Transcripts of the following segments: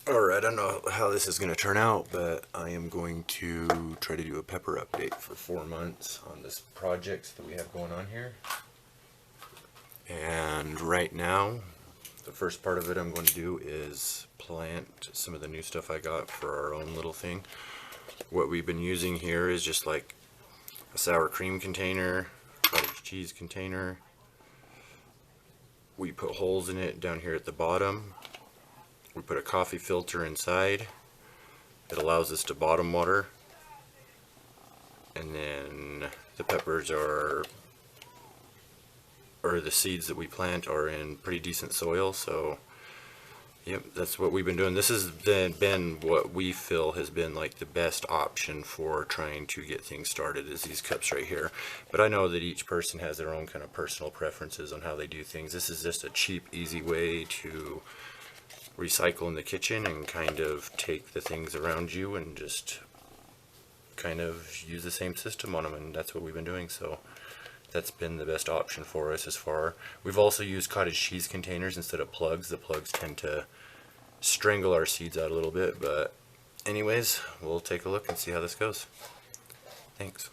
Alright, I don't know how this is going to turn out, but I am going to try to do a pepper update for 4 months on this project that we have going on here. And right now, the first part of it I'm going to do is plant some of the new stuff I got for our own little thing. What we've been using here is just like a sour cream container, cottage cheese container. We put holes in it down here at the bottom. We put a coffee filter inside. It allows us to bottom water. And then the peppers or the seeds that we plant are in pretty decent soil, so yep, that's what we've been doing. This has been what we feel has been like the best option for trying to get things started, is these cups right here. But I know that each person has their own kind of personal preferences on how they do things. This is just a cheap, easy way to recycle in the kitchen and kind of take the things around you and just kind of use the same system on them, and that's what we've been doing. So that's been the best option for us as far. We've also used cottage cheese containers instead of plugs. The plugs tend to strangle our seeds out a little bit, but anyways, we'll take a look and see how this goes. Thanks.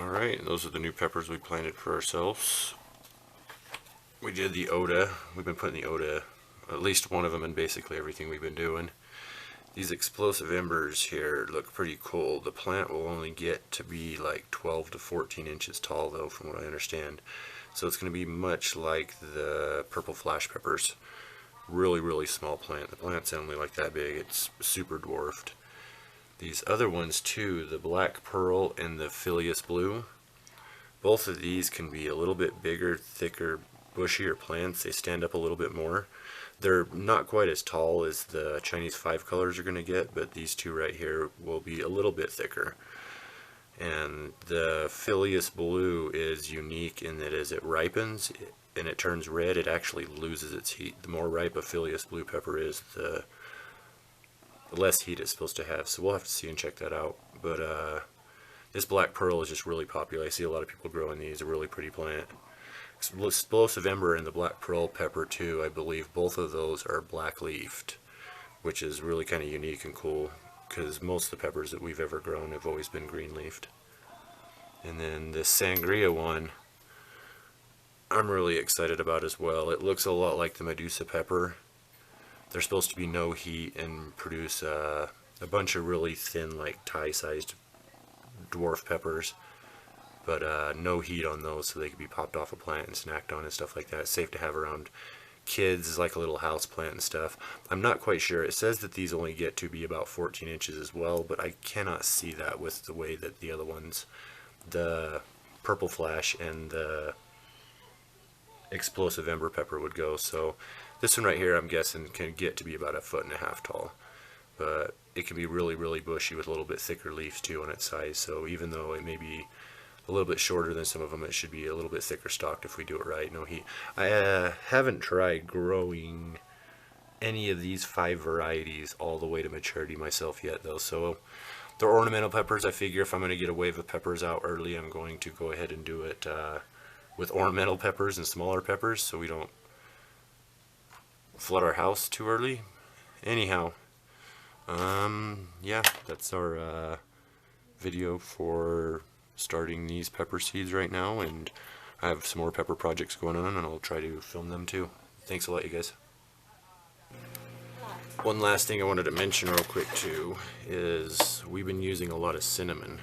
Alright, those are the new peppers we planted for ourselves. We did the Oda. We've been putting the Oda, at least one of them, in basically everything we've been doing. These explosive embers here look pretty cool. The plant will only get to be like 12 to 14 inches tall though, from what I understand. So it's going to be much like the purple flash peppers. Really, really small plant. The plant's only like that big. It's super dwarfed. These other ones too, the black pearl and the Phileas blue, both of these can be a little bit bigger, thicker, bushier plants. They stand up a little bit more. They're not quite as tall as the Chinese 5 colors are going to get, but these two right here will be a little bit thicker. And the Phileas blue is unique in that as it ripens and it turns red, it actually loses its heat. The more ripe a Phileas blue pepper is, the less heat it's supposed to have. So we'll have to see and check that out. But this black pearl is just really popular. I see a lot of people growing these. A really pretty plant. Explosive ember and the black pearl pepper too, I believe both of those are black leafed, which is really kind of unique and cool because most of the peppers that we've ever grown have always been green leafed. And then this sangria one I'm really excited about as well. It looks a lot like the Medusa pepper. They're supposed to be no heat and produce a bunch of really thin, like Thai-sized dwarf peppers. But no heat on those, so they can be popped off a plant and snacked on and stuff like that. It's safe to have around kids, like a little house plant and stuff. I'm not quite sure. It says that these only get to be about 14 inches as well, but I cannot see that with the way that the other ones, the purple flash and the explosive ember pepper, would go. So this one right here, I'm guessing, can get to be about 1.5 feet tall. But it can be really, really bushy with a little bit thicker leaves too on its size. So even though it may be a little bit shorter than some of them, it should be a little bit thicker stalked if we do it right. No heat. I haven't tried growing any of these 5 varieties all the way to maturity myself yet though. So the ornamental peppers, I figure if I'm going to get a wave of peppers out early, I'm going to go ahead and do it with ornamental peppers and smaller peppers so we don't flood our house too early. Anyhow, yeah, that's our video for starting these pepper seeds right now, and I have some more pepper projects going on and I'll try to film them too. Thanks a lot, you guys. One last thing I wanted to mention real quick too is we've been using a lot of cinnamon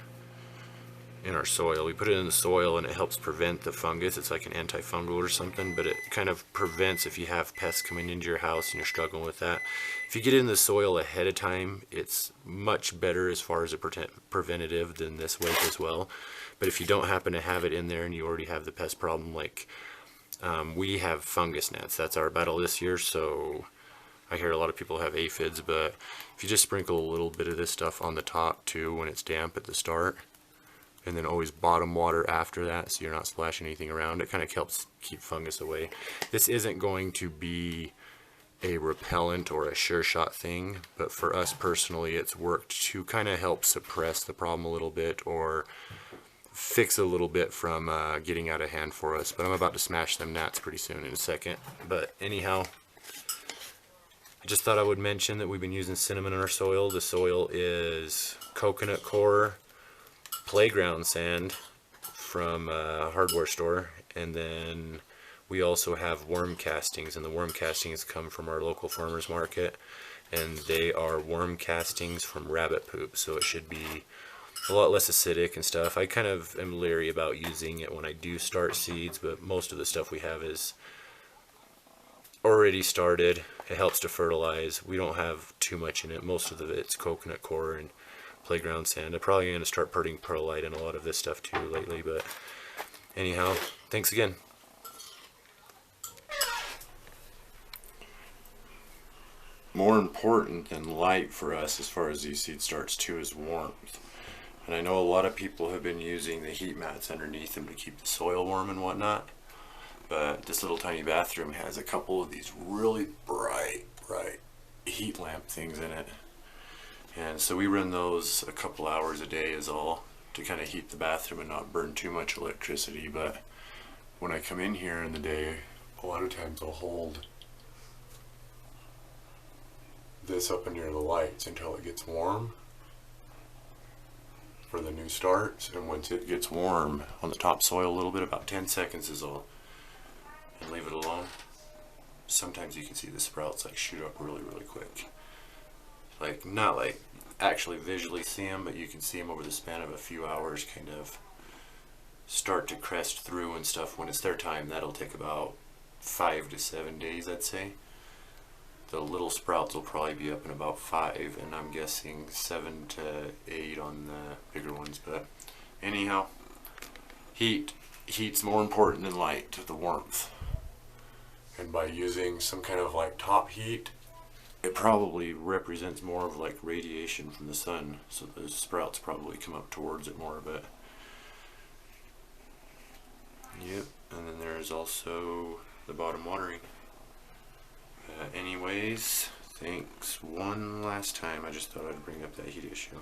in our soil. We put it in the soil and it helps prevent the fungus. It's like an antifungal or something, but it kind of prevents if you have pests coming into your house and you're struggling with that. If you get it in the soil ahead of time, it's much better as far as a preventative than this way as well. But if you don't happen to have it in there and you already have the pest problem, like we have fungus gnats. That's our battle this year. So I hear a lot of people have aphids, but if you just sprinkle a little bit of this stuff on the top too when it's damp at the start, and then always bottom water after that so you're not splashing anything around, it kind of helps keep fungus away. This isn't going to be a repellent or a sure shot thing, but for us personally it's worked to kind of help suppress the problem a little bit or fix a little bit from getting out of hand for us. But I'm about to smash them gnats pretty soon in a second. But anyhow, I just thought I would mention that we've been using cinnamon in our soil. The soil is coconut coir, playground sand from a hardware store, and then we also have worm castings, and the worm castings come from our local farmers market, and they are worm castings from rabbit poop, so it should be a lot less acidic and stuff. I kind of am leery about using it when I do start seeds, but most of the stuff we have is already started. It helps to fertilize. We don't have too much in it. Most of it's coconut coir and playground sand. I'm probably going to start putting perlite in a lot of this stuff too lately, but anyhow, thanks again. More important than light for us as far as these seed starts too is warmth. And I know a lot of people have been using the heat mats underneath them to keep the soil warm and whatnot, but this little tiny bathroom has a couple of these really bright heat lamp things in it. And so we run those a couple hours a day is all, to kind of heat the bathroom and not burn too much electricity. But when I come in here in the day, a lot of times I'll hold this up near the lights until it gets warm. for the new starts, and once it gets warm on the topsoil a little bit, about 10 seconds is all, and leave it alone. Sometimes you can see the sprouts like shoot up really quick, like not like actually visually see them, but you can see them over the span of a few hours kind of start to crest through and stuff. When it's their time, that'll take about 5 to 7 days, I'd say. The little sprouts will probably be up in about 5, and I'm guessing 7 to 8 on the bigger ones. But anyhow, heat's more important than light to the warmth. And by using some kind of like top heat, it probably represents more of like radiation from the sun, so the sprouts probably come up towards it more. But yep, and then there's also the bottom watering. Anyways, thanks one last time. I just thought I'd bring up that heat issue.